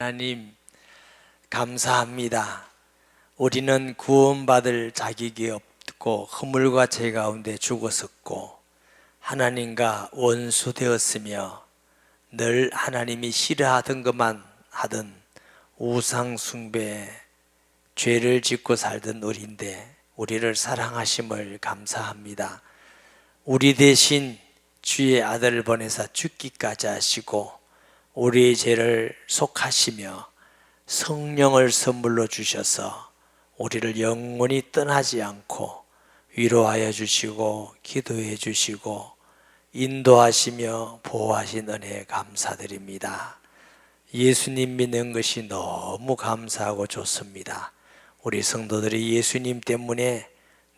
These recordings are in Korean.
하나님 감사합니다. 우리는 구원받을 자격이 없고 허물과 죄 가운데 죽었었고 하나님과 원수되었으며 늘 하나님이 싫어하던 것만 하던 우상 숭배, 죄를 짓고 살던 우리인데 우리를 사랑하심을 감사합니다. 우리 대신 주의 아들을 보내사 죽기까지 하시고 우리의 죄를 속하시며 성령을 선물로 주셔서 우리를 영원히 떠나지 않고 위로하여 주시고 기도해 주시고 인도하시며 보호하신 은혜에 감사드립니다. 예수님 믿는 것이 너무 감사하고 좋습니다. 우리 성도들이 예수님 때문에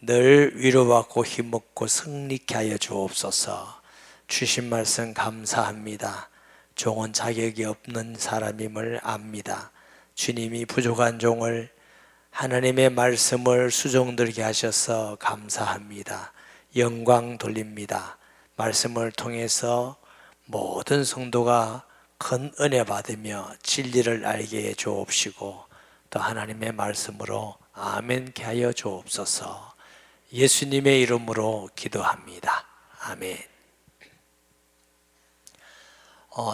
늘 위로받고 힘없고 승리케 하여 주옵소서. 주신 말씀 감사합니다. 종은 자격이 없는 사람임을 압니다. 주님이 부족한 종을 하나님의 말씀을 수종들게 하셔서 감사합니다. 영광 돌립니다. 말씀을 통해서 모든 성도가 큰 은혜 받으며 진리를 알게 해 주옵시고 또 하나님의 말씀으로 아멘케 하여 주옵소서. 예수님의 이름으로 기도합니다. 아멘.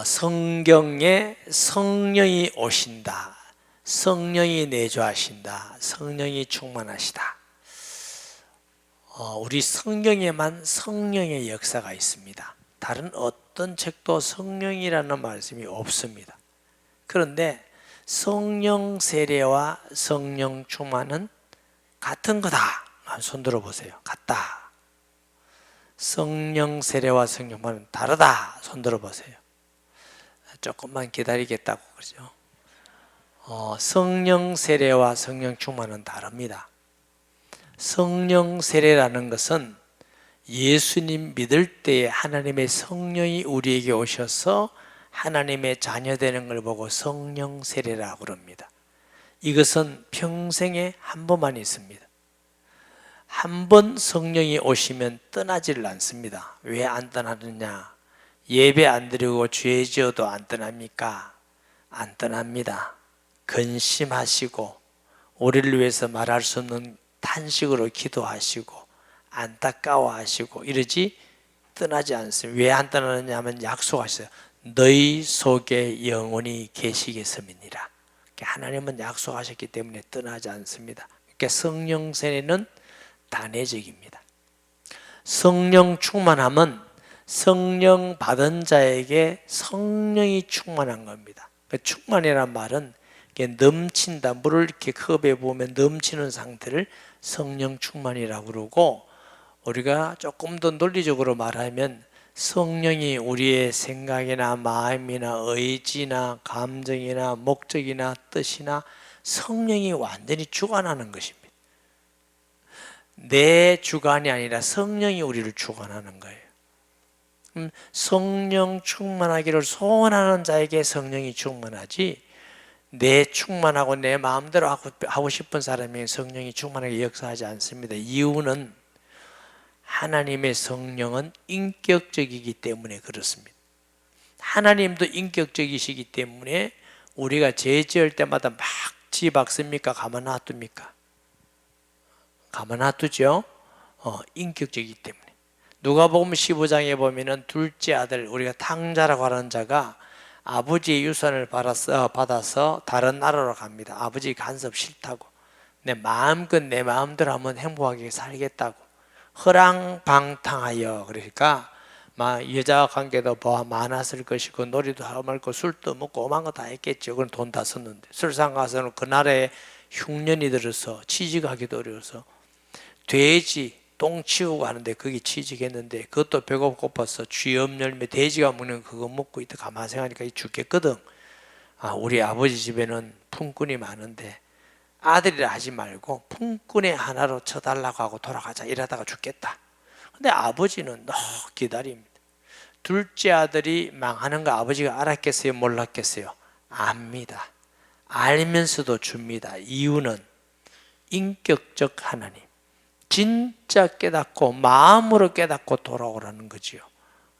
성경에 성령이 오신다, 성령이 내주하신다, 성령이 충만하시다. 우리 성경에만 성령의 역사가 있습니다. 다른 어떤 책도 성령이라는 말씀이 없습니다. 그런데 성령 세례와 성령 충만은 같은 거다. 손 들어보세요. 같다. 성령 세례와 성령 충만은 다르다. 손 들어보세요. 조금만 기다리겠다고 그러죠. 성령 세례와 성령 충만은 다릅니다. 성령 세례라는 것은 예수님 믿을 때에 하나님의 성령이 우리에게 오셔서 하나님의 자녀 되는 걸 보고 성령 세례라고 그럽니다. 이것은 평생에 한 번만 있습니다. 한 번 성령이 오시면 떠나지를 않습니다. 왜 안 떠나느냐? 예배 안 드리고 죄 지어도 안 떠납니까? 안 떠납니다. 근심하시고 우리를 위해서 말할 수 없는 탄식으로 기도하시고 안타까워하시고 이러지 떠나지 않습니다. 왜 안 떠나느냐 하면 약속하셨어요. 너희 속에 영원히 계시겠음이니라. 하나님은 약속하셨기 때문에 떠나지 않습니다. 그러니까 성령 세례는 단회적입니다. 성령 충만함은 성령 받은 자에게 성령이 충만한 겁니다. 충만이란 말은 넘친다. 물을 이렇게 컵에 보면 넘치는 상태를 성령 충만이라고 그러고, 우리가 조금 더 논리적으로 말하면 성령이 우리의 생각이나 마음이나 의지나 감정이나 목적이나 뜻이나 성령이 완전히 주관하는 것입니다. 내 주관이 아니라 성령이 우리를 주관하는 거예요. 성령 충만하기를 소원하는 자에게 성령이 충만하지, 내 충만하고 내 마음대로 하고 싶은 사람에게 성령이 충만하게 역사하지 않습니다. 이유는 하나님의 성령은 인격적이기 때문에 그렇습니다. 하나님도 인격적이시기 때문에 우리가 죄 지을 때마다 막 지박습니까? 가만 놔둡니까? 가만 놔두죠. 인격적이기 때문에. 누가복음 15장에 보면은 둘째 아들, 우리가 탕자라고 하는 자가 아버지의 유산을 받아서 다른 나라로 갑니다. 아버지 간섭 싫다고, 내 마음껏 내 마음대로 하면 행복하게 살겠다고 허랑방탕하여, 그러니까 막 여자 관계도 많았을 것이고 놀이도 하고 말고 술도 먹고 오만 거 다 했겠죠. 그건 돈 다 썼는데 술상 가서는 그 나라에 흉년이 들어서 취직하기도 어려워서 돼지 똥 치우고 하는데 거기 취직했는데 그것도 배가 고파서 쥐염 열매 돼지가 먹는 그거 먹고 있다 가만 생각하니까 죽겠거든. 우리 아버지 집에는 품꾼이 많은데 아들이라 하지 말고 품꾼의 하나로 쳐달라고 하고 돌아가자 이러다가 죽겠다. 근데 아버지는 너 기다립니다. 둘째 아들이 망하는 거 아버지가 알았겠어요? 몰랐겠어요? 압니다. 알면서도 줍니다. 이유는 인격적 하나님, 진짜 깨닫고 마음으로 깨닫고 돌아오라는 거지요.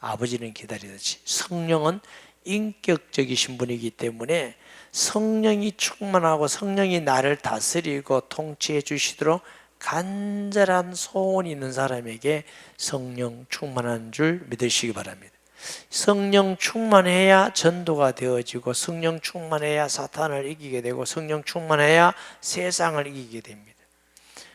아버지는 기다리듯이 성령은 인격적이신 분이기 때문에 성령이 충만하고 성령이 나를 다스리고 통치해 주시도록 간절한 소원이 있는 사람에게 성령 충만한 줄 믿으시기 바랍니다. 성령 충만해야 전도가 되어지고, 성령 충만해야 사탄을 이기게 되고, 성령 충만해야 세상을 이기게 됩니다.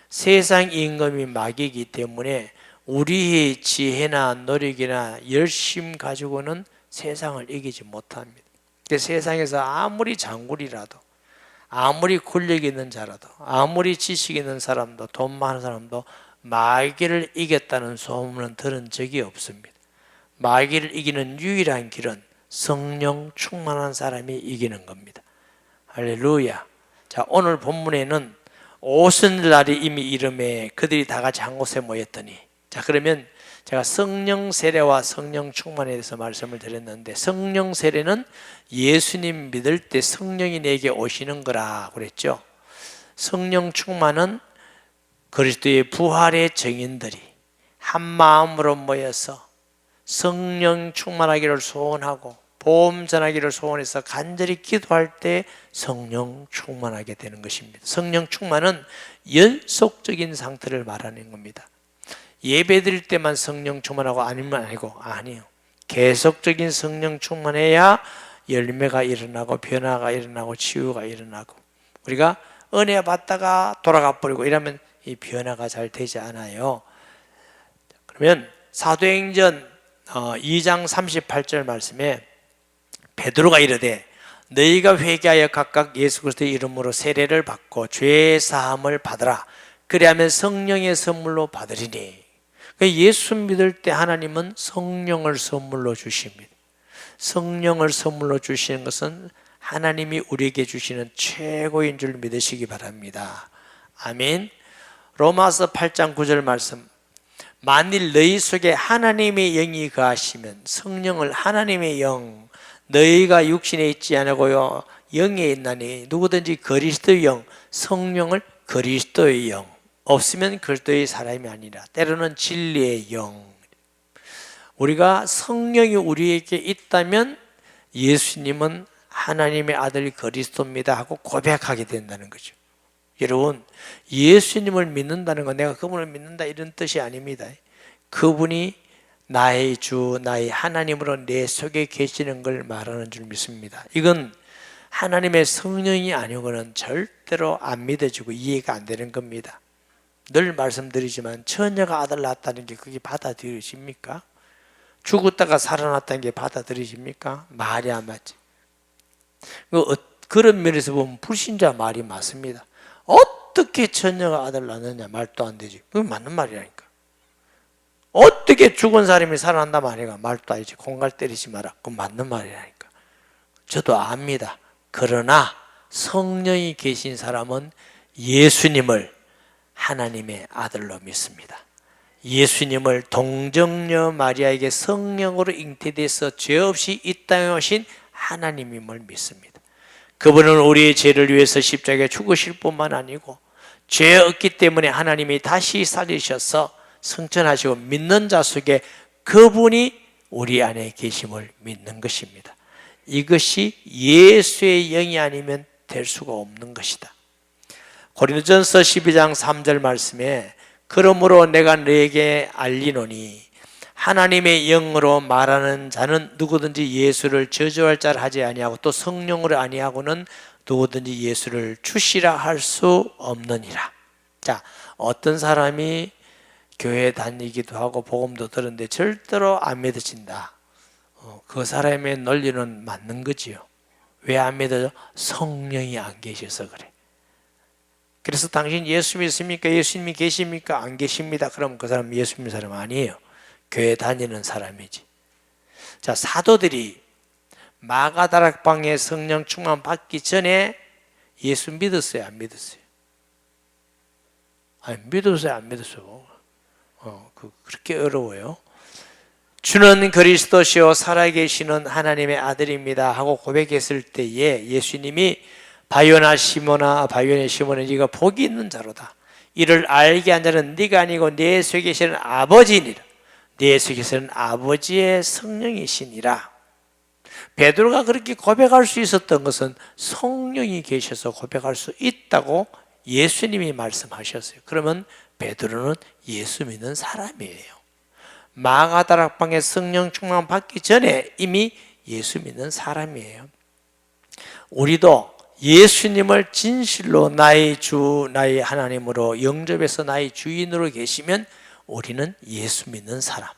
세상 임금이 마귀이기 때문에 우리의 지혜나 노력이나 열심 가지고는 세상을 이기지 못합니다. 세상에서 아무리 장군이라도, 아무리 권력 있는 자라도, 아무리 지식 있는 사람도, 돈 많은 사람도 마귀를 이겼다는 소문은 들은 적이 없습니다. 마귀를 이기는 유일한 길은 성령 충만한 사람이 이기는 겁니다. 할렐루야. 자, 오늘 본문에는 오순절날이 이미 이름에 그들이 다 같이 한 곳에 모였더니, 자, 그러면 제가 성령 세례와 성령 충만에 대해서 말씀을 드렸는데, 성령 세례는 예수님 믿을 때 성령이 내게 오시는 거라 그랬죠. 성령 충만은 그리스도의 부활의 증인들이 한 마음으로 모여서 성령 충만하기를 소원하고 복음 전하기를 소원해서 간절히 기도할 때 성령 충만하게 되는 것입니다. 성령 충만은 연속적인 상태를 말하는 겁니다. 예배 드릴 때만 성령 충만하고 아니면 아니고, 아니요. 계속적인 성령 충만해야 열매가 일어나고 변화가 일어나고 치유가 일어나고, 우리가 은혜 받다가 돌아가 버리고 이러면 이 변화가 잘 되지 않아요. 그러면 사도행전 2장 38절 말씀에 베드로가 이르되 너희가 회개하여 각각 예수 그리스도의 이름으로 세례를 받고 죄 사함을 받으라. 그리하면 성령의 선물로 받으리니. 그러니까 예수 믿을 때 하나님은 성령을 선물로 주십니다. 성령을 선물로 주시는 것은 하나님이 우리에게 주시는 최고인 줄 믿으시기 바랍니다. 아멘. 로마서 8장 9절 말씀, 만일 너희 속에 하나님의 영이 거하시면, 성령을 하나님의 영, 너희가 육신에 있지 않고요 영에 있나니 누구든지 그리스도의 영, 성령을 그리스도의 영, 없으면 그리스도의 사람이 아니라 때로는 진리의 영. 우리가 성령이 우리에게 있다면 예수님은 하나님의 아들 그리스도입니다 하고 고백하게 된다는 거죠. 여러분, 예수님을 믿는다는 건 내가 그분을 믿는다 이런 뜻이 아닙니다. 그분이 나의 주, 나의 하나님으로 내 속에 계시는 걸 말하는 줄 믿습니다. 이건 하나님의 성령이 아니고는 절대로 안 믿어지고 이해가 안 되는 겁니다. 늘 말씀드리지만 처녀가 아들 낳았다는 게 그게 받아들여집니까? 죽었다가 살아났다는 게 받아들여집니까? 말이 안 맞지. 그런 면에서 보면 불신자 말이 맞습니다. 어떻게 처녀가 아들 낳느냐, 말도 안 되지. 그게 맞는 말이라니까. 어떻게 죽은 사람이 살아난다 말이야, 말도 안 되지. 공갈 때리지 마라, 그건 맞는 말이라니까. 저도 압니다. 그러나 성령이 계신 사람은 예수님을 하나님의 아들로 믿습니다. 예수님을 동정녀 마리아에게 성령으로 잉태돼서 죄 없이 이 땅에 오신 하나님임을 믿습니다. 그분은 우리의 죄를 위해서 십자가에 죽으실 뿐만 아니고 죄 없기 때문에 하나님이 다시 살리셔서 성천하시고 믿는 자 속에 그분이 우리 안에 계심을 믿는 것입니다. 이것이 예수의 영이 아니면 될 수가 없는 것이다. 고린도전서 12장 3절 말씀에 그러므로 내가 너에게 알리노니 하나님의 영으로 말하는 자는 누구든지 예수를 저주할 자를 하지 아니하고 또 성령으로 아니하고는 누구든지 예수를 주시라 할 수 없느니라. 자, 어떤 사람이 교회 다니기도 하고 복음도 들었는데 절대로 안 믿어진다. 그 사람의 논리는 맞는 거지요. 왜 안 믿어져? 성령이 안 계셔서 그래. 그래서 당신 예수 믿습니까? 예수님이 계십니까? 안 계십니다. 그럼 그 사람 예수 믿는 사람 아니에요. 교회 다니는 사람이지. 자, 사도들이 마가다락방에 성령 충만 받기 전에 예수 믿었어요? 안 믿었어요? 아니, 믿었어요? 안 믿었어요? 그렇게 어려워요. 주는 그리스도시요 살아계시는 하나님의 아들입니다 하고 고백했을 때에 예수님이 바요나 시몬아, 바요네 시몬아, 네가 복이 있는 자로다. 이를 알게 한 자는 네가 아니고 내 속에 계시는 아버지니라. 내 속에 계시는 아버지의 성령이시니라. 베드로가 그렇게 고백할 수 있었던 것은 성령이 계셔서 고백할 수 있다고 예수님이 말씀하셨어요. 그러면 베드로는 예수 믿는 사람이에요. 마가다락방에 성령 충만 받기 전에 이미 예수 믿는 사람이에요. 우리도 예수님을 진실로 나의 주, 나의 하나님으로 영접해서 나의 주인으로 계시면 우리는 예수 믿는 사람,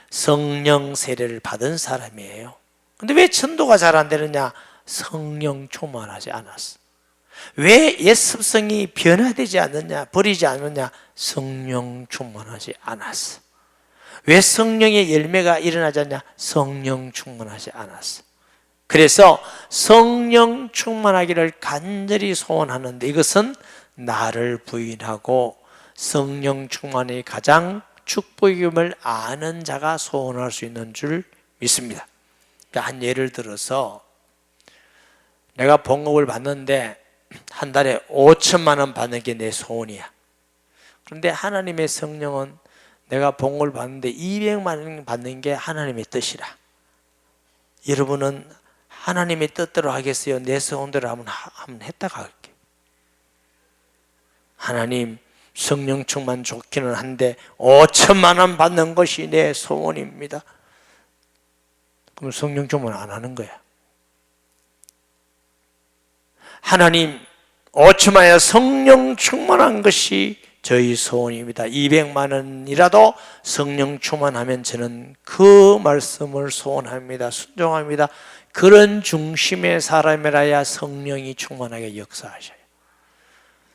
성령 세례를 받은 사람이에요. 근데 왜 전도가 잘 안 되느냐? 성령 충만하지 않았어. 왜 옛 습성이 변화되지 않느냐, 버리지 않느냐? 성령 충만하지 않았어. 왜 성령의 열매가 일어나지 않냐? 성령 충만하지 않았어. 그래서 성령 충만하기를 간절히 소원하는데, 이것은 나를 부인하고 성령 충만의 가장 축복임을 아는 자가 소원할 수 있는 줄 믿습니다. 한 예를 들어서 내가 봉급을 받는데 한 달에 5천만 원 받는 게 내 소원이야. 그런데 하나님의 성령은 내가 봉급을 받는데 200만 원 받는 게 하나님의 뜻이라. 여러분은 하나님의 뜻대로 하겠어요? 내 소원대로 한번 했다가 할게. 하나님 성령 충만 좋기는 한데 5천만 원 받는 것이 내 소원입니다. 그럼 성령 충만 안 하는 거야. 하나님 5천만 원에 성령 충만한 것이 저희 소원입니다. 200만 원이라도 성령 충만하면 저는 그 말씀을 소원합니다. 순종합니다. 그런 중심의 사람이라야 성령이 충만하게 역사하셔요.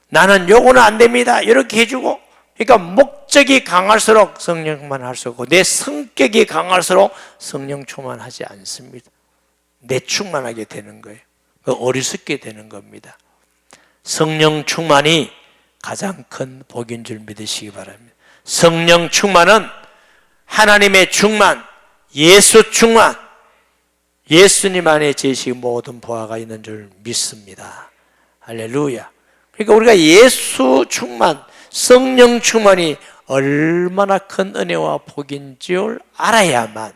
나는 요거는 안 됩니다, 이렇게 해주고, 그러니까 목적이 강할수록 성령 충만할 수 없고, 내 성격이 강할수록 성령 충만하지 않습니다. 내 충만하게 되는 거예요. 어리석게 되는 겁니다. 성령 충만이 가장 큰 복인 줄 믿으시기 바랍니다. 성령 충만은 하나님의 충만, 예수 충만, 예수님 안에 제시 모든 보화가 있는 줄 믿습니다. 할렐루야. 그러니까 우리가 예수 충만, 성령 충만이 얼마나 큰 은혜와 복인 줄 알아야만,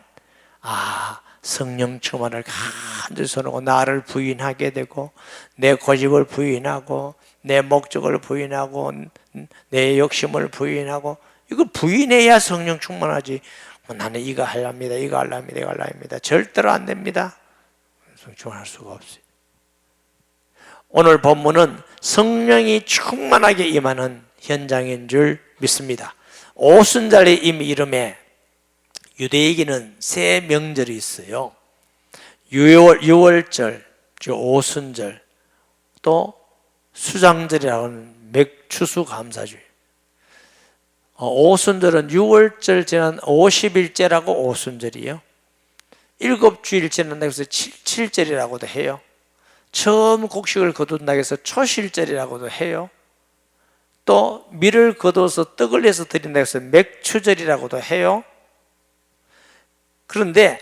성령 충만을 간절히 소원하고 나를 부인하게 되고, 내 고집을 부인하고, 내 목적을 부인하고, 내 욕심을 부인하고, 이거 부인해야 성령 충만하지. 나는 이거 하렵니다, 이거 하렵니다, 이거 하렵니다. 절대로 안 됩니다. 성령 충만할 수가 없어요. 오늘 본문은 성령이 충만하게 임하는 현장인 줄 믿습니다. 오순절의 이름에 유대에게는 세 명절이 있어요. 유월절, 오순절, 또 수장절이라고 하는 추수감사주일. 오순절은 6월절 지난 50일째라고 오순절이에요. 7주일 지난다고 해서 7절이라고도 해요. 처음 곡식을 거둔다고 해서 초실절이라고도 해요. 또 밀을 거둬서 떡을 내서 드린다고 해서 맥추절이라고도 해요. 그런데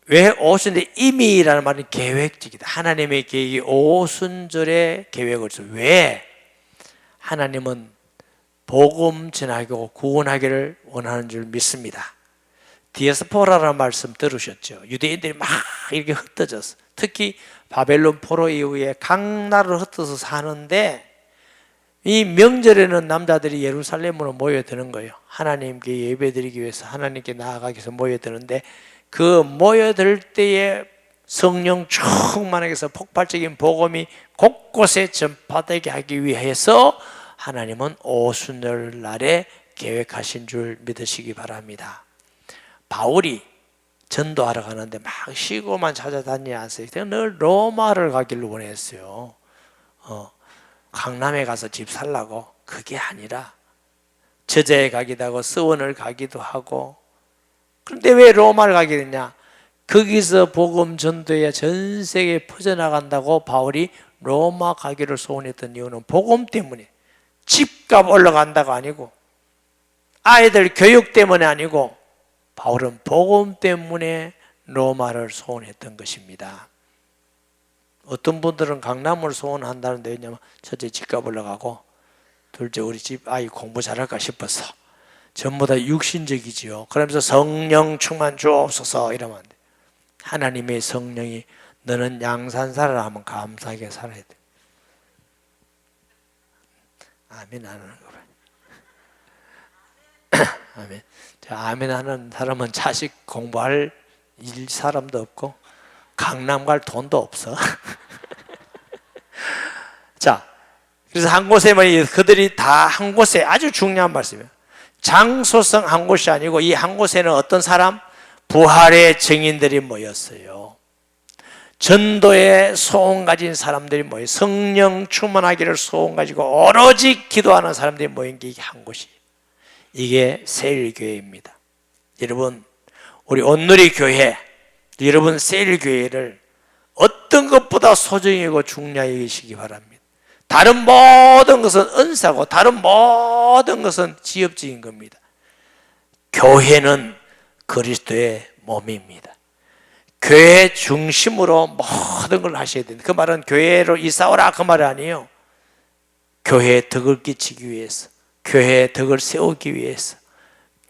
왜 오순절, 임의라는 말은 계획적이다. 하나님의 계획이 오순절의 계획을 써요. 왜? 하나님은 복음 전하고 구원하기를 원하는 줄 믿습니다. 디아스포라라는 말씀 들으셨죠? 유대인들이 막 이렇게 흩어졌어. 특히 바벨론 포로 이후에 각 나라로 흩어서 사는데, 이 명절에는 남자들이 예루살렘으로 모여드는 거예요. 하나님께 예배드리기 위해서, 하나님께 나아가기 위해서 모여드는데, 그 모여들 때에 성령 충만하게 해서 폭발적인 복음이 곳곳에 전파되게 하기 위해서 하나님은 오순절 날에 계획하신 줄 믿으시기 바랍니다. 바울이 전도하러 가는데 막 시고만 찾아다니지 않았어요. 늘 로마를 가기를 원했어요. 강남에 가서 집 살라고. 그게 아니라 저자에 가기도 하고 서원을 가기도 하고. 그런데 왜 로마를 가게 됐냐? 거기서 복음 전도에 전 세계에 퍼져나간다고 바울이 로마 가기를 소원했던 이유는 복음 때문에. 집값 올라간다가 아니고, 아이들 교육 때문에 아니고, 바울은 복음 때문에 로마를 소원했던 것입니다. 어떤 분들은 강남을 소원한다는데, 왜냐면 첫째 집값 올라가고, 둘째 우리 집 아이 공부 잘할까 싶어서. 전부 다 육신적이지요. 그러면서 성령 충만 주옵소서 이러면 안 돼. 하나님의 성령이 너는 양산 살아라 하면 감사하게 살아야 돼. 아멘 안 하는 거라. 아멘. 아멘 하는 사람은 자식 공부할 일 사람도 없고 강남 갈 돈도 없어. 자, 그래서 한 곳에 그들이 다 한 곳에, 아주 중요한 말씀이에요. 장소성 한 곳이 아니고 이 한 곳에는 어떤 사람? 부활의 증인들이 모였어요. 전도의 소원 가진 사람들이 모여, 성령 충만하기를 소원 가지고 오로지 기도하는 사람들이 모인 게 이게 한 곳이에요. 이게 세일교회입니다. 여러분, 우리 온누리 교회, 여러분 세일교회를 어떤 것보다 소중히 여기고 중요하게 여기시기 바랍니다. 다른 모든 것은 은사고 다른 모든 것은 지엽적인 겁니다. 교회는 그리스도의 몸입니다. 교회 중심으로 모든 걸 하셔야 됩니다. 그 말은 교회로 이사오라 그 말이 아니에요. 교회에 덕을 끼치기 위해서, 교회에 덕을 세우기 위해서,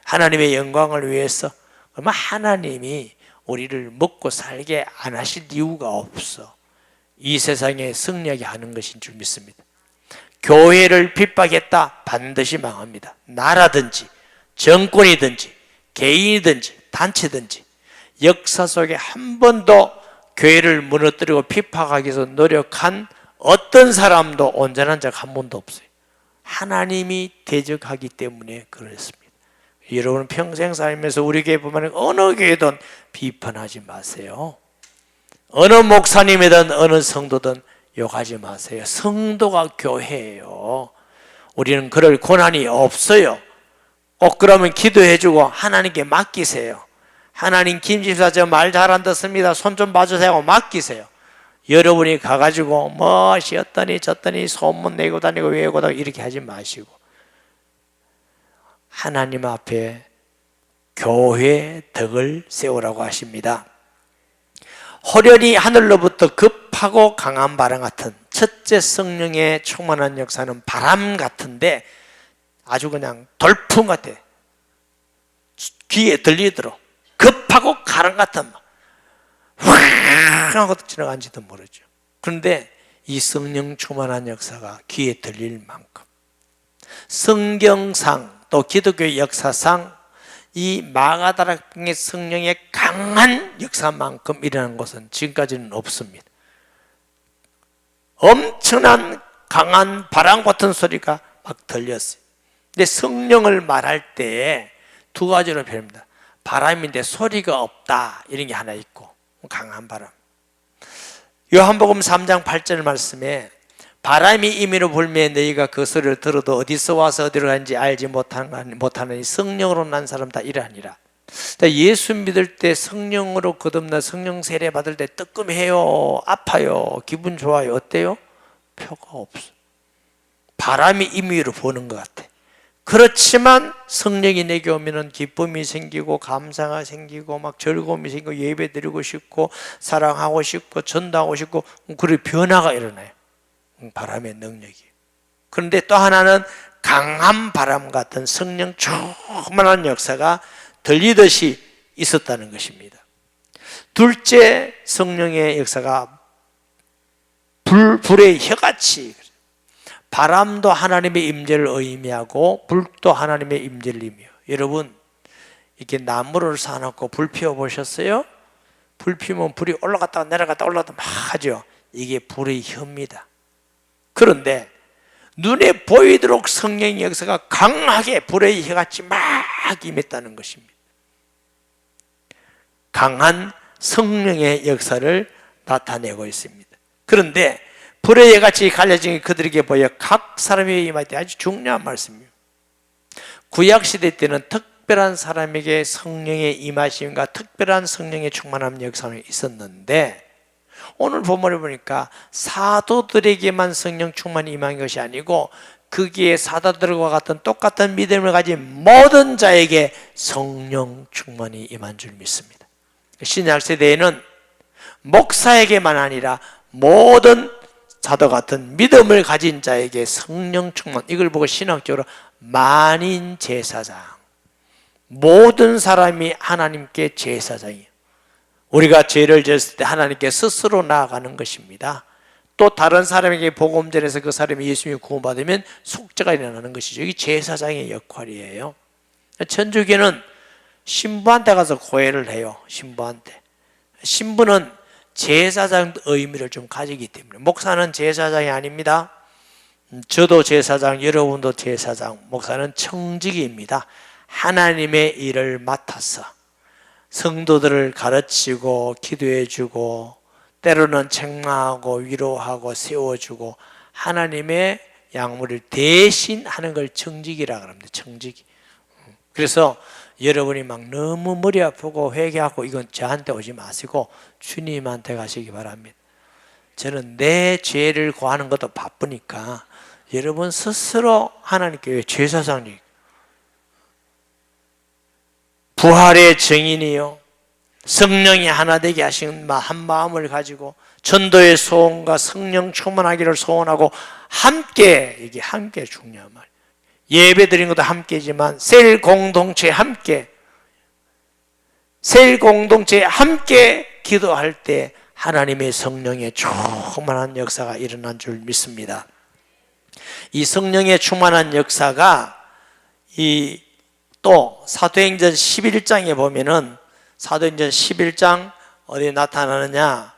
하나님의 영광을 위해서. 그러면 하나님이 우리를 먹고 살게 안 하실 이유가 없어. 이 세상에 승리하게 하는 것인 줄 믿습니다. 교회를 핍박했다 반드시 망합니다. 나라든지 정권이든지 개인이든지 단체든지 역사 속에 한 번도 교회를 무너뜨리고 핍박하기 위해서 노력한 어떤 사람도 온전한 적 한 번도 없어요. 하나님이 대적하기 때문에 그렇습니다. 여러분 평생 살면서 우리 교회 보면 어느 교회든 비판하지 마세요. 어느 목사님이든 어느 성도든 욕하지 마세요. 성도가 교회예요. 우리는 그럴 권한이 없어요. 꼭 그러면 기도해주고 하나님께 맡기세요. 하나님 김집사 저 말 잘 안 듣습니다. 손 좀 봐주세요 하고 맡기세요. 여러분이 가가지고 뭐 쉬었더니 졌더니 소문 내고 다니고 외우고 다니고 이렇게 하지 마시고 하나님 앞에 교회의 덕을 세우라고 하십니다. 호련히 하늘로부터 급하고 강한 바람 같은 첫째 성령의 충만한 역사는 바람 같은데 아주 그냥 돌풍 같아. 귀에 들리도록 급하고 가람 같은 확 하고 지나간지도 모르죠. 그런데 이 성령 충만한 역사가 귀에 들릴 만큼 성경상 또 기독교 역사상 이 마가다락방의 성령의 강한 역사만큼 일어난 것은 지금까지는 없습니다. 엄청난 강한 바람 같은 소리가 막 들렸어요. 근데 성령을 말할 때 두 가지로 표현합니다. 바람인데 소리가 없다 이런 게 하나 있고 강한 바람. 요한복음 3장 8절 말씀에 바람이 임의로 불매 너희가 그 소리를 들어도 어디서 와서 어디로 가는지 알지 못하느니 성령으로 난 사람 다 이러하니라. 예수 믿을 때 성령으로 거듭나 성령 세례 받을 때 뜨끔해요, 아파요, 기분 좋아요, 어때요? 표가 없어. 바람이 임의로 부는 것 같아. 그렇지만 성령이 내게 오면은 기쁨이 생기고 감사가 생기고 막 즐거움이 생기고 예배 드리고 싶고 사랑하고 싶고 전도하고 싶고 그런 변화가 일어나요. 바람의 능력이. 그런데 또 하나는 강한 바람 같은 성령 충만한 역사가 들리듯이 있었다는 것입니다. 둘째 성령의 역사가 불의 혀같이, 바람도 하나님의 임재를 의미하고 불도 하나님의 임재를 의미해요. 여러분 이렇게 나무를 사놓고 불 피워보셨어요? 불 피우면 불이 올라갔다가 내려갔다 올라갔다 막 하죠. 이게 불의 혀입니다. 그런데 눈에 보이도록 성령의 역사가 강하게 불의 혀같이 막 임했다는 것입니다. 강한 성령의 역사를 나타내고 있습니다. 그런데 불의 혀같이 갈려진 그들에게 보여 각 사람에게 임할 때 아주 중요한 말씀이에요. 구약시대 때는 특별한 사람에게 성령의 임하심과 특별한 성령의 충만함 역사가 있었는데 오늘 본문을 보니까 사도들에게만 성령 충만이 임한 것이 아니고 거기에 사도들과 같은 똑같은 믿음을 가진 모든 자에게 성령 충만이 임한 줄 믿습니다. 신약시대에는 목사에게만 아니라 모든 사도 같은 믿음을 가진 자에게 성령 충만, 이걸 보고 신학적으로 만인 제사장, 모든 사람이 하나님께 제사장이에요. 우리가 죄를 지었을 때 하나님께 스스로 나아가는 것입니다. 또 다른 사람에게 복음 전해서 그 사람이 예수님을 구원받으면 속죄가 일어나는 것이죠. 이게 제사장의 역할이에요. 천주교는 신부한테 가서 고해를 해요. 신부는 제사장 의미를 좀 가지기 때문에. 목사는 제사장이 아닙니다. 저도 제사장, 여러분도 제사장. 목사는 청지기입니다. 하나님의 일을 맡아서 성도들을 가르치고 기도해주고 때로는 책망하고 위로하고 세워주고 하나님의 양무를 대신 하는 걸 청지기라고 합니다. 청지기. 그래서 여러분이 막 너무 머리 아프고 회개하고 이건 저한테 오지 마시고 주님한테 가시기 바랍니다. 저는 내 죄를 구하는 것도 바쁘니까 여러분 스스로 하나님께 제사장님, 부활의 증인이요, 성령이 하나 되게 하신 한 마음을 가지고 전도의 소원과 성령 충만하기를 소원하고 함께, 이게 함께 중요한 말이에요. 예배 드린 것도 함께지만 셀 공동체 함께 기도할 때 하나님의 성령의 충만한 역사가 일어난 줄 믿습니다. 이 성령의 충만한 역사가 또 사도행전 11장에 보면은 사도행전 11장 어디에 나타나느냐,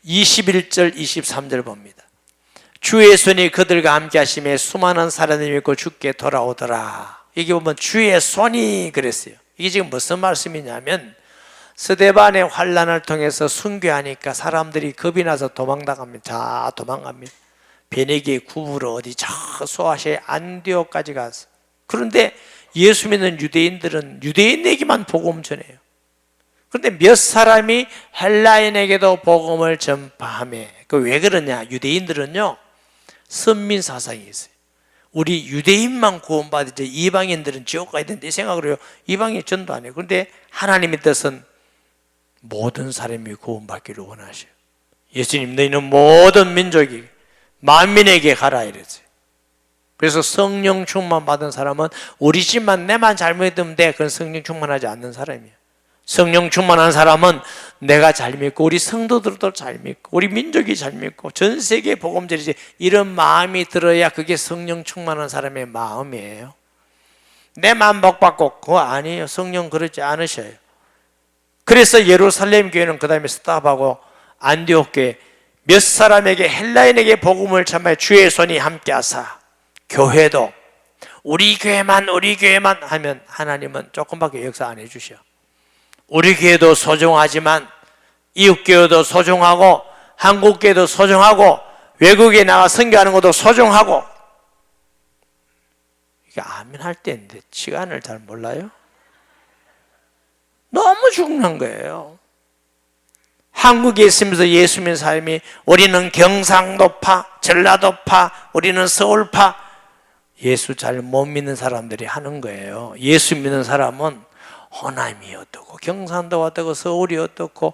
21절 23절 봅니다. 주의 손이 그들과 함께 하심에 수많은 사람들이 믿고 주께 돌아오더라. 여기 보면 주의 손이 그랬어요. 이게 지금 무슨 말씀이냐면 스데반의 환난을 통해서 순교하니까 사람들이 겁이 나서 도망갑니다. 베네게 구부러 어디 저 소아시아 안디옥까지 갔어. 그런데 예수 믿는 유대인들은 유대인에게만 복음 전해요. 그런데 몇 사람이 헬라인에게도 복음을 전파하며, 왜 그러냐? 유대인들은요 선민 사상이 있어요. 우리 유대인만 구원받지 이방인들은 지옥 가야 된다 이 생각으로 해요. 이방인 전도 안 해요. 그런데 하나님의 뜻은 모든 사람이 구원받기를 원하셔요. 예수님 너희는 모든 민족이 만민에게 가라 이랬어요. 그래서 성령 충만 받은 사람은 우리 집만 내만 잘못되면 돼. 그건 성령 충만하지 않는 사람이에요. 성령 충만한 사람은 내가 잘 믿고 우리 성도들도 잘 믿고 우리 민족이 잘 믿고 전 세계 복음 전이지, 이런 마음이 들어야 그게 성령 충만한 사람의 마음이에요. 내 마음 복받고 그거 아니에요. 성령 그러지 않으셔요. 그래서 예루살렘 교회는 그 다음에 스탑하고 안디옥 교회 몇 사람에게 헬라인에게 복음을 전하여 주의 손이 함께하사, 교회도 우리 교회만 하면 하나님은 조금밖에 역사 안 해주셔. 우리 교회도 소중하지만 이웃 교회도 소중하고 한국 교회도 소중하고 외국에 나가 선교하는 것도 소중하고. 이게 아멘 할 때인데 시간을 잘 몰라요? 너무 중요한 거예요. 한국에 있으면서 예수 믿는 사람이 우리는 경상도파, 전라도파, 우리는 서울파, 예수 잘 못 믿는 사람들이 하는 거예요. 예수 믿는 사람은 호남이 어떻고 경상도가 어떻고 서울이 어떻고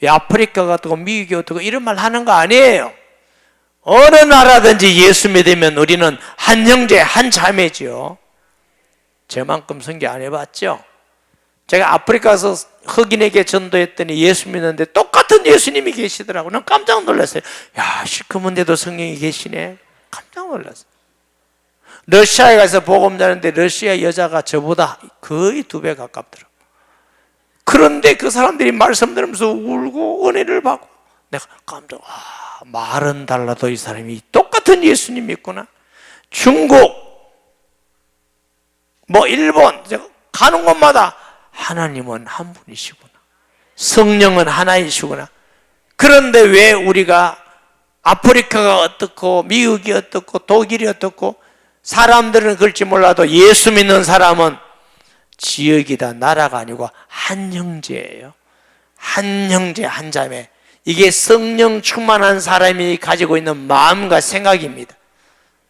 아프리카가 어떻고 미국이 어떻고 이런 말 하는 거 아니에요. 어느 나라든지 예수 믿으면 우리는 한 형제 한 자매지요. 저만큼 선교 안 해봤죠? 제가 아프리카에서 흑인에게 전도했더니 예수 믿는데 똑같은 예수님이 계시더라고요. 난 깜짝 놀랐어요. 야, 시커먼데도 성령이 계시네. 깜짝 놀랐어요. 러시아에 가서 복음 전하는데 러시아 여자가 저보다 거의 2배 가깝더라고요. 그런데 그 사람들이 말씀 들으면서 울고 은혜를 받고 내가 깜짝, 말은 달라도 이 사람이 똑같은 예수님 믿구나. 중국, 일본, 가는 곳마다 하나님은 한 분이시구나. 성령은 하나이시구나. 그런데 왜 우리가 아프리카가 어떻고 미국이 어떻고 독일이 어떻고 사람들은 그럴지 몰라도 예수 믿는 사람은 지역이다 나라가 아니고 한 형제예요. 한 형제 한 자매. 이게 성령 충만한 사람이 가지고 있는 마음과 생각입니다.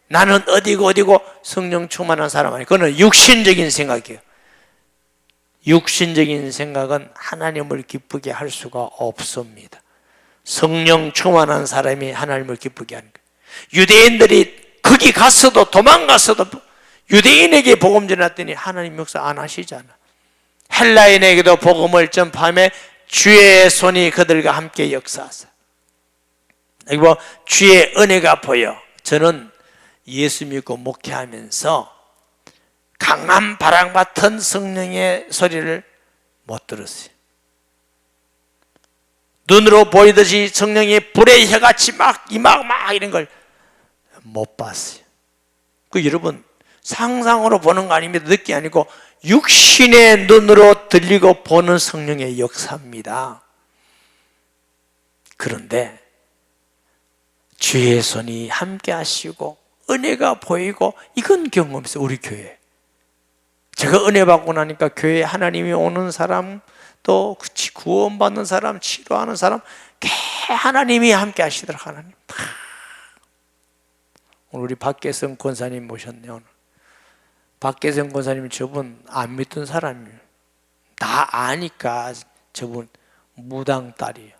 나는 어디고 성령 충만한 사람 아니에요. 그거는 육신적인 생각이에요. 육신적인 생각은 하나님을 기쁘게 할 수가 없습니다. 성령 충만한 사람이 하나님을 기쁘게 하는 거예요. 유대인들이 거기 갔어도 도망갔어도 유대인에게 복음 전했더니 하나님 역사 안 하시잖아. 헬라인에게도 복음을 전파하며 주의 손이 그들과 함께 역사하사. 그리고 주의 은혜가 보여. 저는 예수 믿고 목회하면서 강한 바람 같은 성령의 소리를 못 들었어요. 눈으로 보이듯이 성령의 불의 혀같이 막 이런 걸 못 봤어요. 그 여러분 상상으로 보는 거 아닙니다. 느끼 아니고 육신의 눈으로 들리고 보는 성령의 역사입니다. 그런데 주의 손이 함께 하시고 은혜가 보이고 이건 경험했어요. 우리 교회. 제가 은혜 받고 나니까 교회에 하나님이 오는 사람, 또 구원받는 사람, 치료하는 사람, 하나님이 함께 하시더라고요. 하나님. 오늘 우리 박계성 권사님 모셨네. 오늘 박계성 권사님 저분 안 믿던 사람이에요. 다 아니까. 저분 무당 딸이에요.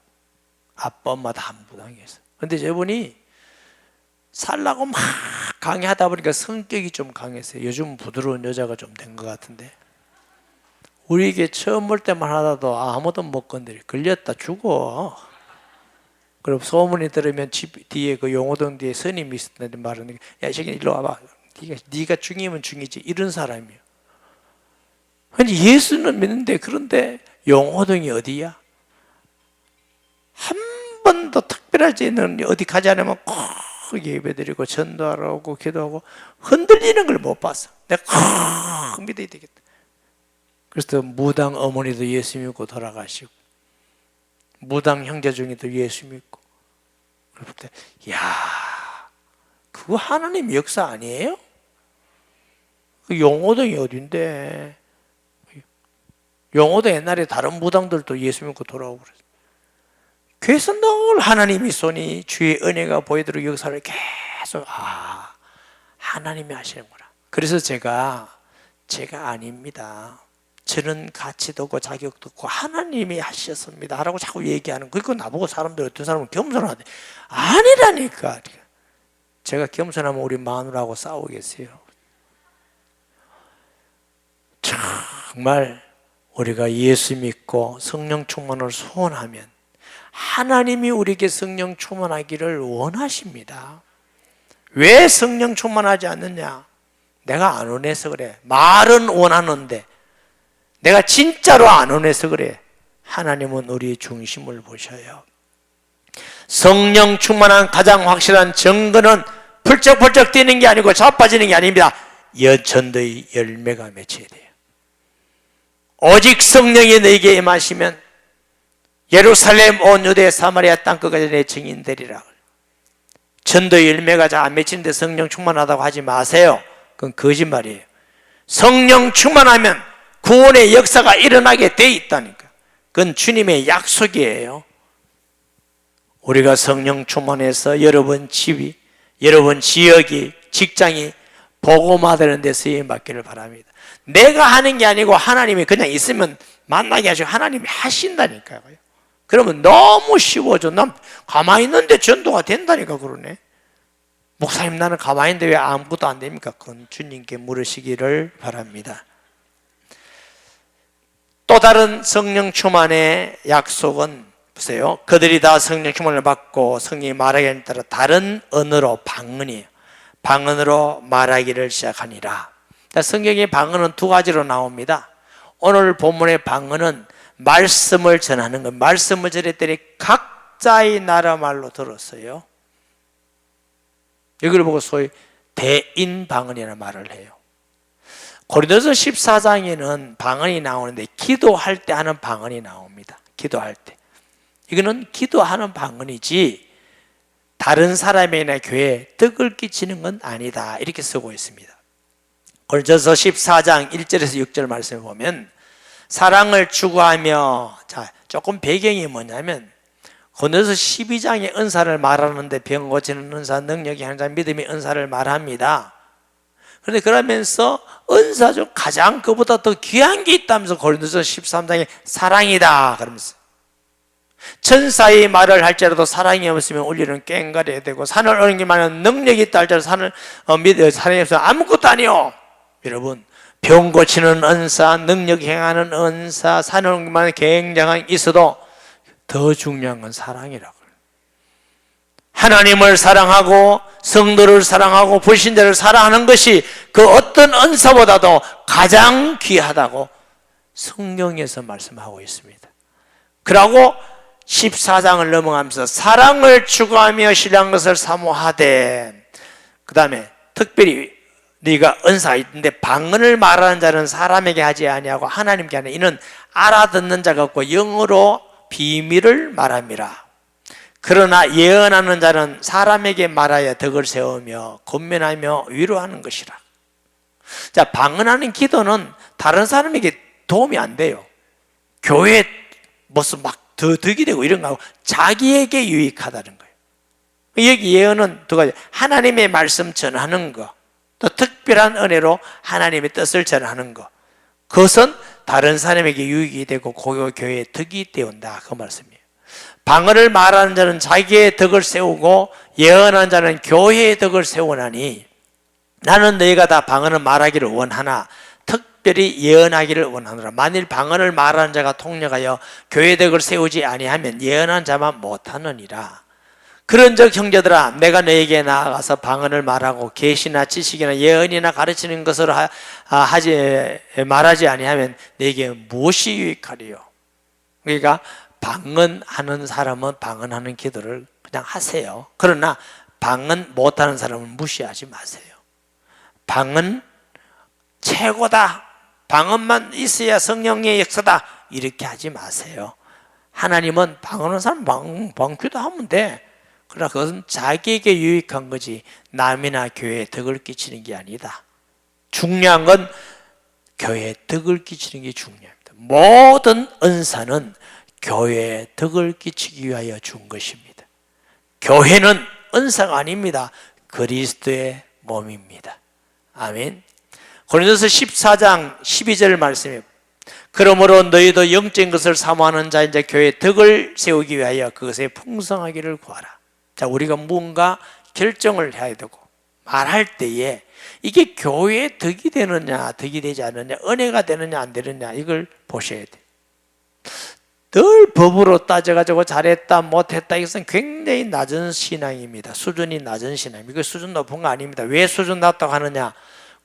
아빠 엄마 다 무당이었어요. 근데 저분이 살라고 막 강의하다 보니까 성격이 좀 강했어요. 요즘 부드러운 여자가 좀 된 것 같은데, 우리에게 처음 볼 때만 하다도 아무도 못 건드려. 걸렸다 죽어. 그리고 소문이 들으면 집 뒤에 그 용호동 뒤에 스님이 있었는데 말하는 게, 야, 이 새끼 일로 와봐. 네가 중이면 중이지. 이런 사람이에요. 아니 예수는 믿는데, 그런데 용호동이 어디야? 한 번도 특별하지는 어디 가지 않으면 꼭 예배드리고 전도하러 오고 기도하고 흔들리는 걸 못 봤어. 내가 꼭 믿어야 되겠다. 그래서 무당 어머니도 예수 믿고 돌아가시고, 무당 형제 중에도 예수 믿고. 그럴 때, 야, 그거 하나님 역사 아니에요? 그 용호동이 어딘데? 용호동 옛날에 다른 무당들도 예수 믿고 돌아오고 그랬어요. 그래서 늘 하나님의 손이, 주의 은혜가 보이도록 역사를 계속, 하나님이 하시는구나. 그래서 제가 아닙니다. 저는 가치도 없고 자격도 없고 하나님이 하셨습니다 라고 자꾸 얘기하는, 그거 나보고 사람들, 어떤 사람은 겸손하대. 아니라니까. 제가 겸손하면 우리 마누라하고 싸우겠어요. 정말 우리가 예수 믿고 성령 충만을 소원하면 하나님이 우리에게 성령 충만하기를 원하십니다. 왜 성령 충만하지 않느냐? 내가 안 원해서 그래. 말은 원하는데 내가 진짜로 안 원해서 그래. 하나님은 우리의 중심을 보셔요. 성령 충만한 가장 확실한 증거는 펄쩍펄쩍 뛰는 게 아니고 자빠지는 게 아닙니다. 전도의 열매가 맺혀야 돼요. 오직 성령이 너에게 임하시면 예루살렘 온 유대 사마리아 땅끝까지 내 증인 되리라. 전도의 열매가 잘 안 맺히는데 성령 충만하다고 하지 마세요. 그건 거짓말이에요. 성령 충만하면 구원의 역사가 일어나게 돼 있다니까. 그건 주님의 약속이에요. 우리가 성령 충만해서 여러분 집이, 여러분 지역이, 직장이 복음화되는 데 쓰임 받기를 바랍니다. 내가 하는 게 아니고 하나님이 그냥 있으면 만나게 하시고 하나님이 하신다니까요. 그러면 너무 쉬워져. 난 가만히 있는데 전도가 된다니까. 그러네. 목사님, 나는 가만히 있는데 왜 아무것도 안 됩니까? 그건 주님께 물으시기를 바랍니다. 또 다른 성령 충만의 약속은 보세요. 그들이 다 성령 충만을 받고 성령이 말하기에 따라 다른 언어로, 방언이에요. 방언으로 말하기를 시작하니라. 성경의 방언은 두 가지로 나옵니다. 오늘 본문의 방언은 말씀을 전하는 것. 말씀을 전했더니 각자의 나라 말로 들었어요. 이걸 보고 소위 대인 방언이라는 말을 해요. 고린도서 14장에는 방언이 나오는데 기도할 때 하는 방언이 나옵니다. 기도할 때. 이거는 기도하는 방언이지 다른 사람이나 교회에 덕을 끼치는 건 아니다. 이렇게 쓰고 있습니다. 고린도서 14장 1절에서 6절 말씀을 보면 사랑을 추구하며, 자, 조금 배경이 뭐냐면 고린도서 12장에 은사를 말하는데 병 고치는 은사, 능력이 항상 믿음의 은사를 말합니다. 그런데 그러면서 은사 중 가장 그보다 더 귀한 게 있다면서 고린도서 13장에 사랑이다 그러면서, 천사의 말을 할지라도 사랑이 없으면 우리는 꽹가려야 되고, 산을 옮기면 능력이 있다 할지라도 사랑이 없으면 아무것도 아니요. 여러분, 병 고치는 은사, 능력 행하는 은사, 산을 옮기면 굉장한 있어도 더 중요한 건 사랑이라고. 하나님을 사랑하고 성도를 사랑하고 불신자를 사랑하는 것이 그 어떤 은사보다도 가장 귀하다고 성경에서 말씀하고 있습니다. 그러고 14장을 넘어가면서 사랑을 추구하며 신뢰한 것을 사모하되, 그 다음에 특별히 네가 은사가 있는데 방언을 말하는 자는 사람에게 하지 아니하고 하나님께 하는 이는 알아듣는 자가 없고 영어로 비밀을 말함이라. 그러나 예언하는 자는 사람에게 말하여 덕을 세우며 권면하며 위로하는 것이라. 자, 방언하는 기도는 다른 사람에게 도움이 안 돼요. 교회 무슨 막 더 덕이 되고 이런 거하고 자기에게 유익하다는 거예요. 여기 예언은 두 가지. 하나님의 말씀 전하는 거, 또 특별한 은혜로 하나님의 뜻을 전하는 것. 그것은 다른 사람에게 유익이 되고 그 교회에 덕이 되온다, 그 말씀이에요. 방언을 말하는 자는 자기의 덕을 세우고 예언하는 자는 교회의 덕을 세우나니 나는 너희가 다 방언을 말하기를 원하나 특별히 예언하기를 원하노라. 만일 방언을 말하는 자가 통역하여 교회의 덕을 세우지 아니하면 예언하는 자만 못하느니라. 그런즉 형제들아, 내가 너에게 나아가서 방언을 말하고 계시나 지식이나 예언이나 가르치는 것을 말하지 아니하면 너에게 무엇이 유익하리요? 그러니까 방언하는 사람은 방언하는 기도를 그냥 하세요. 그러나 방언 못하는 사람은 무시하지 마세요. 방언 최고다, 방언만 있어야 성령의 역사다, 이렇게 하지 마세요. 하나님은 방언하는 사람 방귀도 하면 돼. 그러나 그것은 자기에게 유익한 거지 남이나 교회에 덕을 끼치는 게 아니다. 중요한 건 교회에 덕을 끼치는 게 중요합니다. 모든 은사는 교회에 덕을 끼치기 위하여 준 것입니다. 교회는 은사가 아닙니다. 그리스도의 몸입니다. 아멘. 고린도서 14장 12절 말씀에 그러므로 너희도 영적인 것을 사모하는 자 이제 교회에 덕을 세우기 위하여 그것에 풍성하기를 구하라. 자, 우리가 무언가 결정을 해야 되고 말할 때에 이게 교회에 덕이 되느냐 덕이 되지 않느냐, 은혜가 되느냐 안 되느냐, 이걸 보셔야 돼요. 늘 법으로 따져가지고 잘했다 못했다, 이것은 굉장히 낮은 신앙입니다. 수준이 낮은 신앙입니다. 이거 수준 높은 거 아닙니다. 왜 수준 낮다고 하느냐?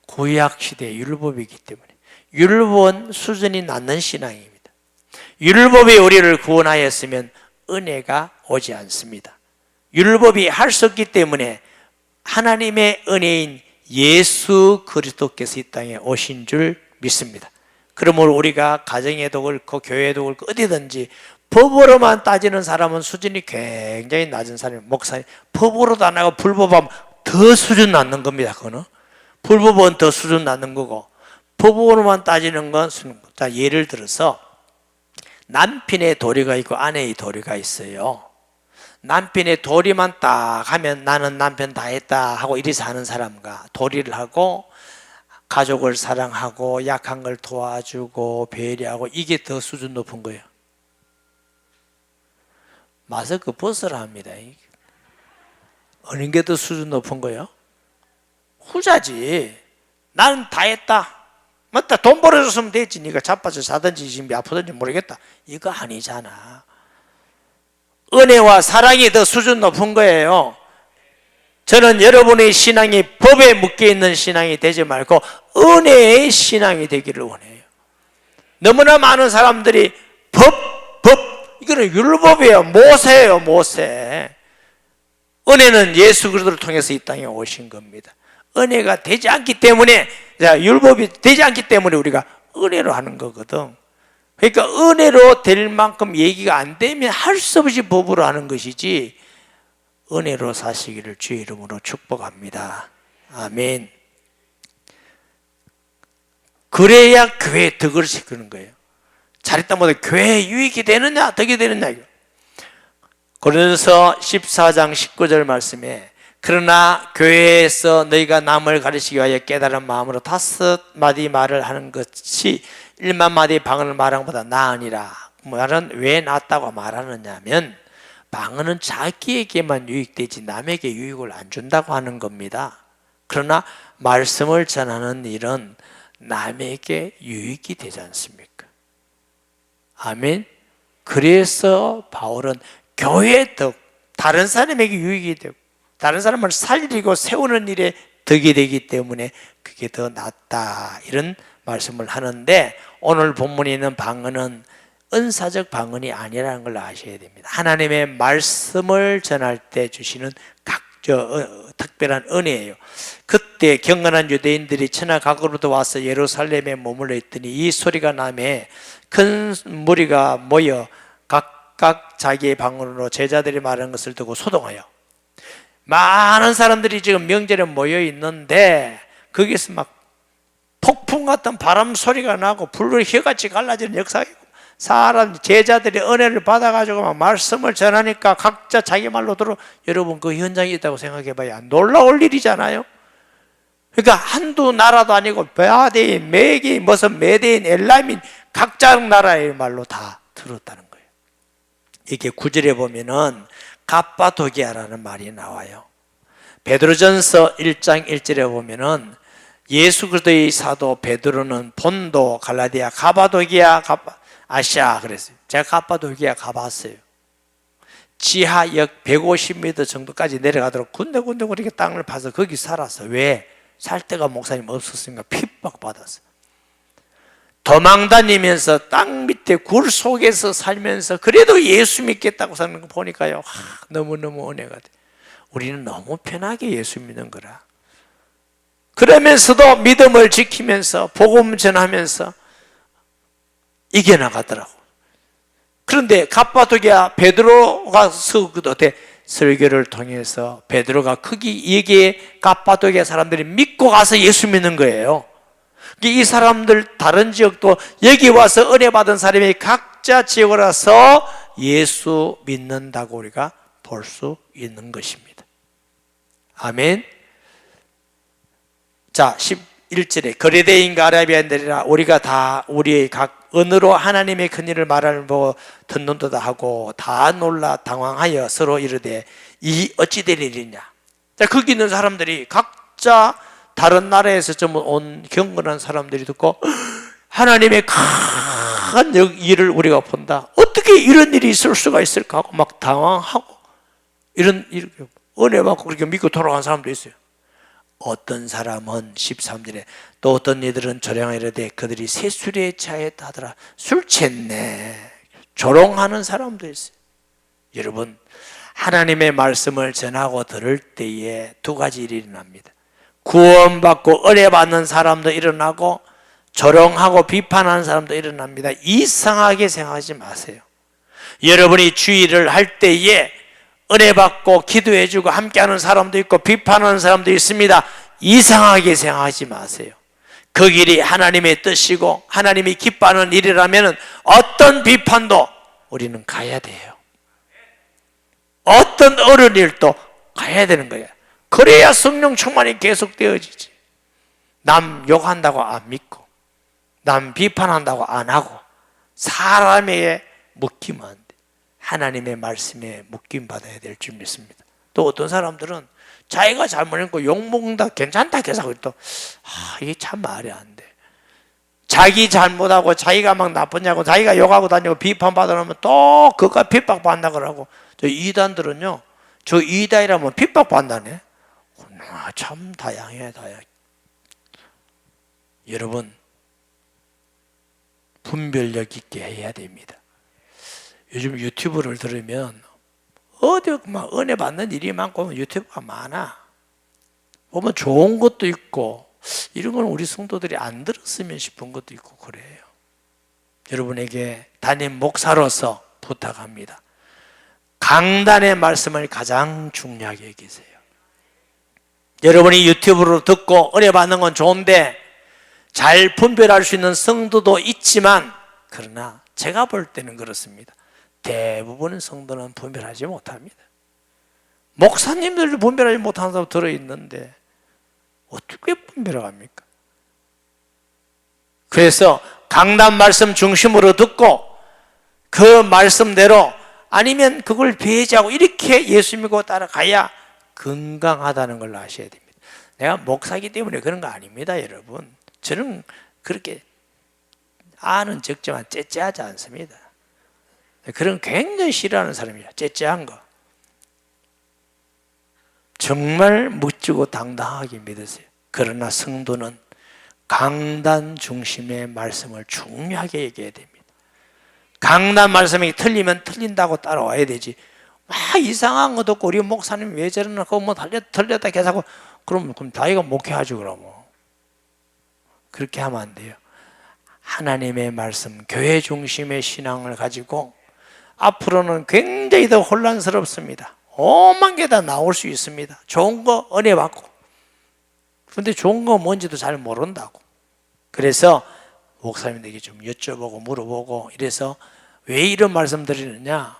구약시대의 율법이기 때문에. 율법은 수준이 낮은 신앙입니다. 율법이 우리를 구원하였으면 은혜가 오지 않습니다. 율법이 할 수 없기 때문에 하나님의 은혜인 예수 그리스도께서 이 땅에 오신 줄 믿습니다. 그러므로 우리가 가정에도 그렇고 교회에도 그렇고 어디든지 법으로만 따지는 사람은 수준이 굉장히 낮은 사람이에요. 목사님, 법으로도 안 하고 불법하면 더 수준 낮는 겁니다. 그거는 불법은 더 수준 낮는 거고 법으로만 따지는 건 수준. 자, 예를 들어서 남편의 도리가 있고 아내의 도리가 있어요. 남편의 도리만 딱 하면 나는 남편 다 했다 하고 이리 사는 사람과 도리를 하고 가족을 사랑하고 약한 걸 도와주고 배려하고, 이게 더 수준 높은 거예요. 마스크 벗으라 합니다. 어느 게 더 수준 높은 거예요? 후자지. 나는 다 했다. 맞다. 돈 벌어줬으면 되지. 네가 자빠져 사든지 지금 아프든지 모르겠다. 이거 아니잖아. 은혜와 사랑이 더 수준 높은 거예요. 저는 여러분의 신앙이 법에 묶여있는 신앙이 되지 말고 은혜의 신앙이 되기를 원해요. 너무나 많은 사람들이 법, 이거는 율법이에요. 모세예요, 모세. 은혜는 예수 그리스도를 통해서 이 땅에 오신 겁니다. 은혜가 되지 않기 때문에, 율법이 되지 않기 때문에 우리가 은혜로 하는 거거든. 그러니까 은혜로 될 만큼 얘기가 안 되면 할 수 없이 법으로 하는 것이지, 은혜로 사시기를 주의 이름으로 축복합니다. 아멘. 그래야 교회에 덕을 시키는 거예요. 잘했다 못해 교회에 유익이 되느냐 덕이 되느냐. 고린도서 14장 19절 말씀에 그러나 교회에서 너희가 남을 가르치기 위하여 깨달은 마음으로 5마디 말을 하는 것이 1만 마디 방언을 말하는 것보다 나으니라. 말은 왜 낫다고 말하느냐면 방언은 자기에게만 유익되지 남에게 유익을 안 준다고 하는 겁니다. 그러나 말씀을 전하는 일은 남에게 유익이 되지 않습니까? 아멘. 그래서 바울은 교회의 덕, 다른 사람에게 유익이 되고 다른 사람을 살리고 세우는 일에 덕이 되기 때문에 그게 더 낫다, 이런 말씀을 하는데, 오늘 본문에 있는 방언은 은사적 방언이 아니라는 걸 아셔야 됩니다. 하나님의 말씀을 전할 때 주시는 특별한 은혜예요. 그때 경건한 유대인들이 천하각으로부터 와서 예루살렘에 머물러 있더니 이 소리가 나매 큰 무리가 모여 각각 자기의 방언으로 제자들이 말하는 것을 듣고 소동하여, 많은 사람들이 지금 명절에 모여 있는데 거기서 막 폭풍 같은 바람 소리가 나고 불을 혀같이 갈라지는 역사이고, 사람 제자들이 은혜를 받아가지고 막 말씀을 전하니까 각자 자기 말로 들어. 여러분 그 현장에 있다고 생각해봐야 놀라울 일이잖아요. 그러니까 한두 나라도 아니고 바데인, 메게인, 무슨 메데인, 엘라민, 각자 나라의 말로 다 들었다는 거예요. 이게 9절에 보면은 갑바도기아라는 말이 나와요. 베드로전서 1장 1절에 보면은 예수 그리스도의 사도 베드로는 본도, 갈라디아, 가바도기아, 아시아 그랬어요. 제가 갑바도기아 가봤어요. 지하역 150m 정도까지 내려가도록 군데군데 그렇게 땅을 파서 거기 살았어. 왜? 살 데가 목사님 없었으니까 핍박받았어. 도망 다니면서 땅 밑에 굴 속에서 살면서 그래도 예수 믿겠다고 사는 거 보니까요, 너무너무 은혜가 돼. 우리는 너무 편하게 예수 믿는 거라. 그러면서도 믿음을 지키면서 복음 전하면서 이겨나가더라고. 그런데 갑바도기아 베드로가 설교를 통해서 베드로가 여기에 갑바도기아 사람들이 믿고 가서 예수 믿는 거예요. 이 사람들 다른 지역도 여기 와서 은혜 받은 사람이 각자 지역을 와서 예수 믿는다고 우리가 볼 수 있는 것입니다. 아멘. 자, 11절에 거레대인과 아라비아인들이라 우리가 다 우리의 각 언어로 하나님의 큰일을 말하는 보고 듣는도다 하고 다 놀라 당황하여 서로 이르되 이 어찌 된 일이냐. 자, 거기 있는 사람들이 각자 다른 나라에서 좀 온 경건한 사람들이 듣고 하나님의 큰 일을 우리가 본다. 어떻게 이런 일이 있을 수가 있을까 하고 막 당황하고 이런 은혜 받고 그렇게 믿고 돌아간 사람도 있어요. 어떤 사람은 13절에 또 어떤 이들은 조롱하이르되 그들이 세술에 차였다 하더라. 술 취했네. 조롱하는 사람도 있어요. 여러분, 하나님의 말씀을 전하고 들을 때에 두 가지 일이 일어납니다. 구원받고 은혜 받는 사람도 일어나고 조롱하고 비판하는 사람도 일어납니다. 이상하게 생각하지 마세요. 여러분이 주의를 할 때에 은혜 받고 기도해주고 함께하는 사람도 있고 비판하는 사람도 있습니다. 이상하게 생각하지 마세요. 그 길이 하나님의 뜻이고 하나님이 기뻐하는 일이라면 어떤 비판도 우리는 가야 돼요. 어떤 어려운 일도 가야 되는 거예요. 그래야 성령 충만이 계속되어지지. 남 욕한다고 안 믿고 남 비판한다고 안 하고 사람에게 묶이면 안 돼. 하나님의 말씀에 묶임 받아야 될 줄 믿습니다. 또 어떤 사람들은 자기가 잘못했고 욕먹는다 괜찮다 계속 또 이게 참 말이 안 돼. 자기 잘못하고 자기가 막 나쁘냐고 자기가 욕하고 다니고 비판받으면 또 그가 핍박받는다 그러고. 저 이단들은요, 저 이단이라면 핍박받다네. 참 다양해. 여러분, 분별력 있게 해야 됩니다. 요즘 유튜브를 들으면 어디 막 은혜 받는 일이 많고 유튜브가 많아. 보면 좋은 것도 있고 이런 건 우리 성도들이 안 들었으면 싶은 것도 있고 그래요. 여러분에게 담임 목사로서 부탁합니다. 강단의 말씀을 가장 중요하게 여기세요. 여러분이 유튜브로 듣고 은혜 받는 건 좋은데 잘 분별할 수 있는 성도도 있지만, 그러나 제가 볼 때는 그렇습니다. 대부분의 성도는 분별하지 못합니다. 목사님들도 분별하지 못하는 사람 들어있는데 어떻게 분별합니까? 그래서 강단 말씀 중심으로 듣고 그 말씀대로 아니면 그걸 배제하고 이렇게 예수 믿고 따라가야 건강하다는 걸 아셔야 됩니다. 내가 목사이기 때문에 그런 거 아닙니다, 여러분. 저는 그렇게 아는 적지만 째째하지 않습니다. 그런 굉장히 싫어하는 사람이야. 째째한 거. 정말 묻지고 당당하게 믿으세요. 그러나 성도는 강단 중심의 말씀을 중요하게 얘기해야 됩니다. 강단 말씀이 틀리면 틀린다고 따라와야 되지. 막 이상한 것도 없고 우리 목사님 왜 저러나 그거 뭐 틀렸다 계속 그럼 자기가 목회하지 그러면. 그렇게 하면 안 돼요. 하나님의 말씀, 교회 중심의 신앙을 가지고 앞으로는 굉장히 더 혼란스럽습니다. 오만 개 다 나올 수 있습니다. 좋은 거 은혜 받고. 그런데 좋은 거 뭔지도 잘 모른다고. 그래서 목사님들에게 좀 여쭤보고 물어보고 이래서 왜 이런 말씀 드리느냐?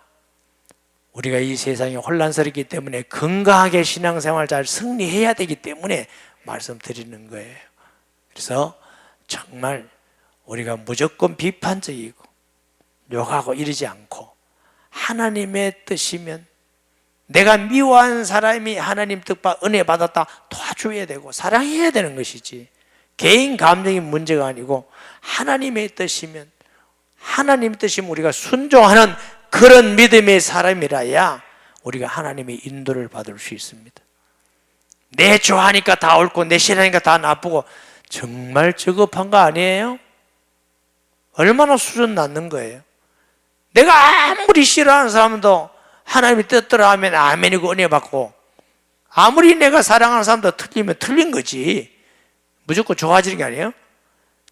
우리가 이 세상이 혼란스럽기 때문에 건강하게 신앙생활 잘 승리해야 되기 때문에 말씀드리는 거예요. 그래서 정말 우리가 무조건 비판적이고 욕하고 이러지 않고 하나님의 뜻이면 내가 미워한 사람이 하나님 뜻과 은혜 받았다 도와줘야 되고 사랑해야 되는 것이지 개인 감정이 문제가 아니고 하나님의 뜻이면 하나님 뜻이면 우리가 순종하는 그런 믿음의 사람이라야 우리가 하나님의 인도를 받을 수 있습니다. 내 좋아하니까 다 옳고 내 싫어하니까 다 나쁘고 정말 저급한 거 아니에요? 얼마나 수준 낮는 거예요. 내가 아무리 싫어하는 사람도 하나님이 뜻대로 하면 아멘이고 은혜 받고 아무리 내가 사랑하는 사람도 틀리면 틀린 거지 무조건 좋아지는 게 아니에요.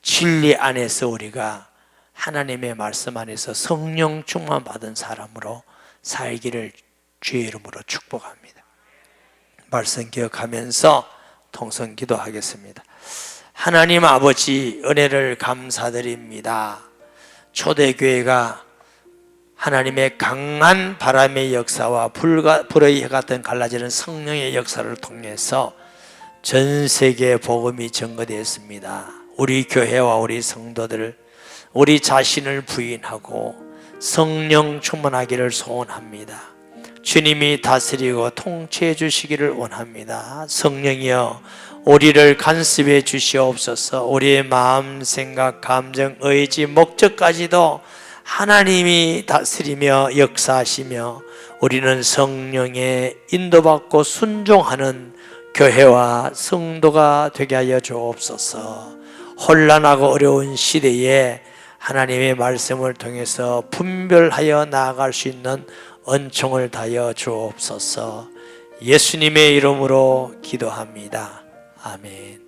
진리 안에서 우리가 하나님의 말씀 안에서 성령 충만 받은 사람으로 살기를 주의 이름으로 축복합니다. 말씀 기억하면서 통성 기도하겠습니다. 하나님 아버지 은혜를 감사드립니다. 초대교회가 하나님의 강한 바람의 역사와 불의 해 같은 갈라지는 성령의 역사를 통해서 전 세계에 복음이 전거되었습니다. 우리 교회와 우리 성도들 우리 자신을 부인하고 성령 충만하기를 소원합니다. 주님이 다스리고 통치해 주시기를 원합니다. 성령이여 우리를 간섭해 주시옵소서. 우리의 마음, 생각, 감정, 의지, 목적까지도 하나님이 다스리며 역사하시며 우리는 성령의 인도받고 순종하는 교회와 성도가 되게 하여 주옵소서. 혼란하고 어려운 시대에 하나님의 말씀을 통해서 분별하여 나아갈 수 있는 은총을 다하여 주옵소서. 예수님의 이름으로 기도합니다. 아멘.